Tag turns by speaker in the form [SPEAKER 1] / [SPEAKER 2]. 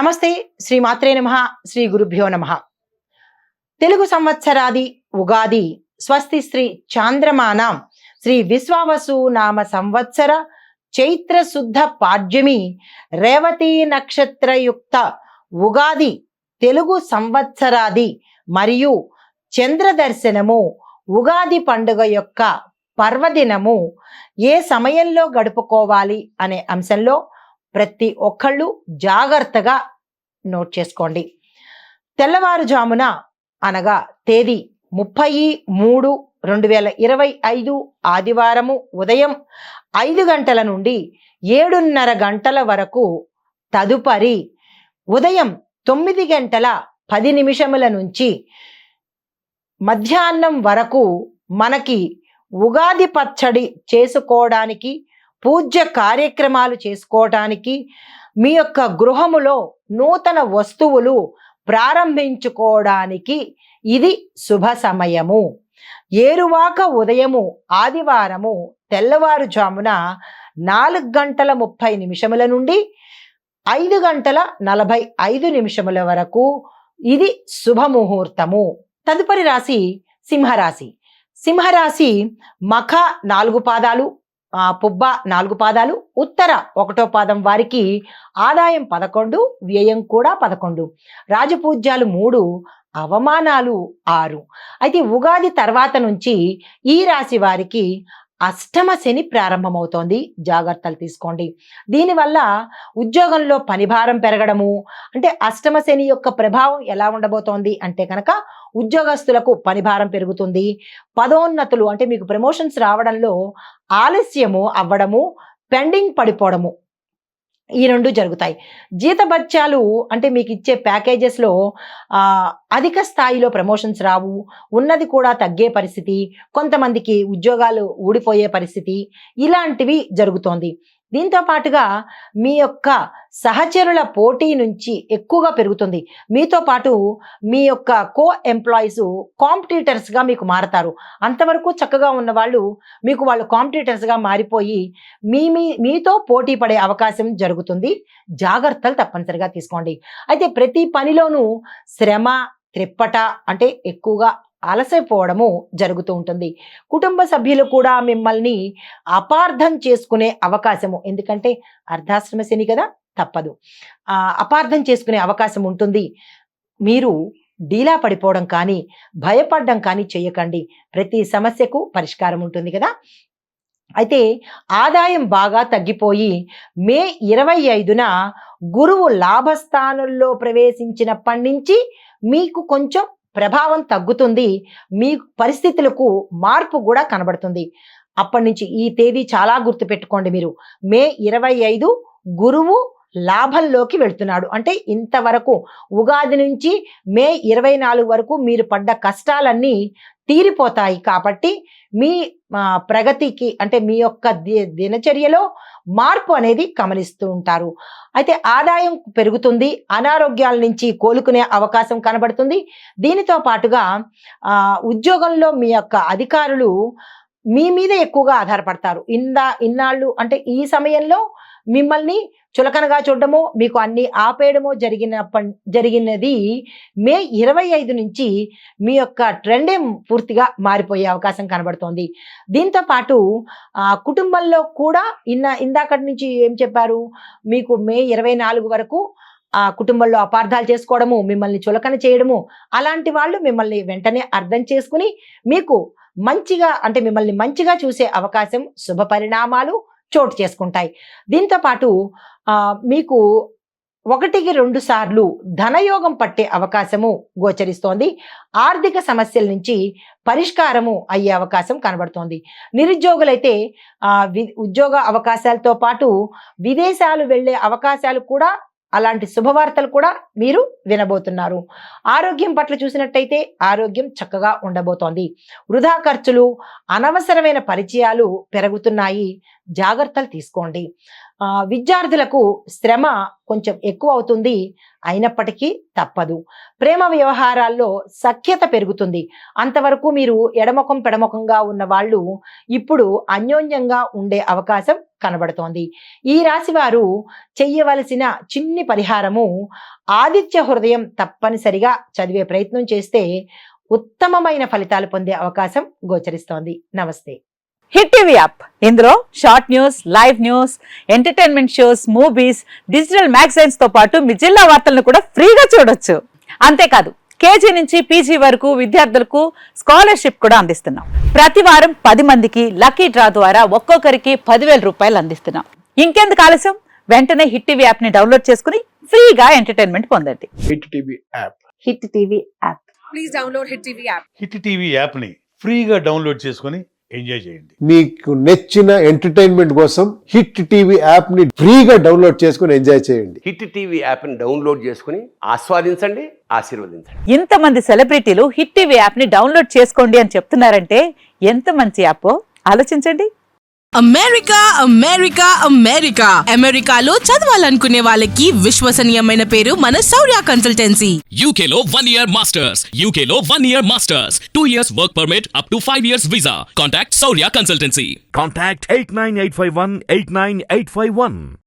[SPEAKER 1] నమస్తే. శ్రీ మాత్రే నమః. శ్రీ గురుభ్యో నమః. తెలుగు సంవత్సరాది ఉగాది స్వస్తి శ్రీ చాంద్రమానం శ్రీ విశ్వావసు నామ సంవత్సర చైత్ర శుద్ధ పాడ్యమి రేవతి నక్షత్రయుక్త ఉగాది తెలుగు సంవత్సరాది మరియు చంద్ర దర్శనము ఉగాది పండుగ యొక్క పర్వదినము ఏ సమయంలో గడుపుకోవాలి అనే అంశంలో ప్రతి ఒక్కళ్ళు జాగ్రత్తగా నోట్ చేసుకోండి. తెల్లవారుజామున అనగా తేదీ 30/3/2025 ఆదివారము ఉదయం 5 గంటల నుండి 7:30 గంటల వరకు, తదుపరి ఉదయం 9:10 నుంచి మధ్యాహ్నం వరకు మనకి ఉగాది పచ్చడి చేసుకోవడానికి, పూజ్య కార్యక్రమాలు చేసుకోవడానికి, మీ యొక్క గృహములో నూతన వస్తువులు ప్రారంభించుకోవడానికి ఇది శుభ సమయము. ఏరువాక ఉదయము ఆదివారము తెల్లవారుజామున 4:30 నుండి 5:45 వరకు ఇది శుభముహూర్తము. తదుపరి రాశి సింహరాశి. సింహరాశి మఖ 4 పాదాలు, పుబ్బ 4 పాదాలు, ఉత్తర 1వ పాదం వారికి ఆదాయం 11, వ్యయం కూడా 11, రాజపూజ్యాలు 3, అవమానాలు 6. అయితే ఉగాది తర్వాత నుంచి ఈ రాశి వారికి అష్టమ శని ప్రారంభమవుతోంది. జాగ్రత్తలు తీసుకోండి. దీనివల్ల ఉద్యోగంలో పనిభారం పెరగడము, అంటే అష్టమ శని యొక్క ప్రభావం ఎలా ఉండబోతోంది అంటే కనుక ఉద్యోగస్తులకు పనిభారం పెరుగుతుంది. పదోన్నతులు అంటే మీకు ప్రమోషన్స్ రావడంలో ఆలస్యము అవ్వడము, పెండింగ్ పడిపోవడము, ఈ 2 జరుగుతాయి. జీతభత్యాలు అంటే మీకు ఇచ్చే ప్యాకేజెస్లో అధిక స్థాయిలో ప్రమోషన్స్ రావు, ఉన్నది కూడా తగ్గే పరిస్థితి, కొంతమందికి ఉద్యోగాలు ఊడిపోయే పరిస్థితి, ఇలాంటివి జరుగుతోంది. దీంతో పాటుగా మీ యొక్క సహచరుల పోటీ నుంచి ఎక్కువగా పెరుగుతుంది. మీతో పాటు మీ యొక్క కో ఎంప్లాయీస్ కాంపిటీటర్స్గా మీకు మారతారు. అంతవరకు చక్కగా ఉన్న వాళ్ళు మీకు వాళ్ళు కాంపిటీటర్స్గా మారిపోయి మీతో పోటీ పడే అవకాశం జరుగుతుంది. జాగ్రత్తలు తప్పనిసరిగా తీసుకోండి. అయితే ప్రతి పనిలోనూ శ్రమ, త్రిప్పట అంటే ఎక్కువగా అలసైపోవడము జరుగుతూ ఉంటుంది. కుటుంబ సభ్యులు కూడా మిమ్మల్ని అపార్థం చేసుకునే అవకాశము, ఎందుకంటే అర్ధాశ్రమ శని కదా, తప్పదు, అపార్థం చేసుకునే అవకాశం ఉంటుంది. మీరు డీలా పడిపోవడం కానీ భయపడడం కానీ చేయకండి. ప్రతి సమస్యకు పరిష్కారం ఉంటుంది కదా. అయితే ఆదాయం బాగా తగ్గిపోయి మే 25న గురువు లాభస్థానంలో ప్రవేశించినప్పటి నుంచి మీకు కొంచెం ప్రభావం తగ్గుతుంది. మీ పరిస్థితులకు మార్పు కూడా కనబడుతుంది. అప్పటి నుంచి ఈ తేదీ చాలా గుర్తుపెట్టుకోండి మీరు. మే 25 గురువు లాభంలోకి వెళ్తున్నాడు. అంటే ఇంతవరకు ఉగాది నుంచి మే 24 వరకు మీరు పడ్డ కష్టాలన్నీ తీరిపోతాయి. కాబట్టి మీ ప్రగతికి అంటే మీ యొక్క దినచర్యలో మార్పు అనేది గమనిస్తూ ఉంటారు. అయితే ఆదాయం పెరుగుతుంది, అనారోగ్యాల నుంచి కోలుకునే అవకాశం కనబడుతుంది. దీనితో పాటుగా ఉద్యోగంలో మీ యొక్క అధికారులు మీ మీద ఎక్కువగా ఆధారపడతారు. ఇన్నాళ్ళు అంటే ఈ సమయంలో మిమ్మల్ని చులకనగా చూడడము, మీకు అన్ని ఆపేయడము జరిగినది మే 25 నుంచి మీ యొక్క ట్రెండే పూర్తిగా మారిపోయే అవకాశం కనబడుతోంది. దీంతో పాటు కుటుంబంలో కూడా ఇందాకటి నుంచి ఏం చెప్పారు, మీకు మే 24 వరకు కుటుంబంలో అపార్థాలు చేసుకోవడము, మిమ్మల్ని చులకన చేయడము, అలాంటి వాళ్ళు మిమ్మల్ని వెంటనే అర్థం చేసుకుని మీకు మంచిగా అంటే మిమ్మల్ని మంచిగా చూసే అవకాశం, శుభ పరిణామాలు చోటు చేసుకుంటాయి. దీంతో పాటు మీకు 1-2 సార్లు ధనయోగం పట్టే అవకాశము గోచరిస్తోంది. ఆర్థిక సమస్యల నుంచి పరిష్కారము అయ్యే అవకాశం కనబడుతోంది. నిరుద్యోగులైతే ఉద్యోగ అవకాశాలతో పాటు విదేశాలు వెళ్ళే అవకాశాలు కూడా, అలాంటి శుభవార్తలు కూడా మీరు వినబోతున్నారు. ఆరోగ్యం పట్ల చూసినట్టయితే ఆరోగ్యం చక్కగా ఉండబోతోంది. వృధా ఖర్చులు, అనవసరమైన పరిచయాలు పెరుగుతున్నాయి. జాగ్రత్తలు తీసుకోండి. విద్యార్థులకు శ్రమ కొంచెం ఎక్కువ అవుతుంది, అయినప్పటికీ తప్పదు. ప్రేమ వ్యవహారాల్లో సఖ్యత పెరుగుతుంది. అంతవరకు మీరు ఎడముఖం పెడముఖంగా ఉన్న వాళ్ళు ఇప్పుడు అన్యోన్యంగా ఉండే అవకాశం కనబడుతోంది. ఈ రాశి వారు చెయ్యవలసిన చిన్ని పరిహారము ఆదిత్య హృదయం తప్పనిసరిగా చదివే ప్రయత్నం చేస్తే ఉత్తమమైన ఫలితాలు పొందే అవకాశం గోచరిస్తోంది. నమస్తే.
[SPEAKER 2] హిట్ టీవీ యాప్, ఇందులో short news, live news, entertainment shows, movies, digital magazines తో పాటు మీ జిల్లా వార్తలను కూడా ఫ్రీగా చూడొచ్చు. అంతేకాదు కేజీ నుంచి పీజీ వరకు విద్యార్థులకు స్కాలర్షిప్ కూడా అందిస్తున్నాం. ప్రతి వారం 10 మందికి లక్కీ డ్రా ద్వారా ఒక్కొక్కరికి 10,000 రూపాయలు అందిస్తున్నాం. ఇంకెందుకు ఆలస్యం, వెంటనే హిట్ టీవీ యాప్ ని డౌన్లోడ్ చేసుకుని ఫ్రీగా ఎంటర్టైన్మెంట్ పొందండి.
[SPEAKER 3] Hit TV app.
[SPEAKER 2] Hit TV app.
[SPEAKER 4] Please download hit TV app.
[SPEAKER 5] Hit TV యాప్ని ఫ్రీగా డౌన్లోడ్ చేసుకొని ఎంజాయ్ చేయండి.
[SPEAKER 3] మీకు నచ్చిన ఎంటర్టైన్మెంట్ కోసం హిట్ టీవీ యాప్ ని ఫ్రీగా డౌన్లోడ్ చేసుకుని ఎంజాయ్ చేయండి.
[SPEAKER 6] హిట్ టీవీ యాప్ని డౌన్లోడ్ చేసుకుని ఆస్వాదించండి, ఆశీర్వదించండి.
[SPEAKER 2] ఇంతమంది సెలబ్రిటీలు హిట్ టీవీ యాప్ ని డౌన్లోడ్ చేసుకోండి అని చెప్తున్నారంటే ఎంత మంచి యాప్ ఆలోచించండి.
[SPEAKER 4] అమెరికా అమెరికా అమెరికా అమెరికాలో చదవాలనుకునే వాళ్ళకి విశ్వసనీయమైన పేరు మన శౌర్య కన్సల్టెన్సీ.
[SPEAKER 7] UK లో 1 year masters. UK లో 1 year masters. 2 years work permit up to 5 years visa. Contact Saurya Consultancy.
[SPEAKER 8] Contact 89851 89851.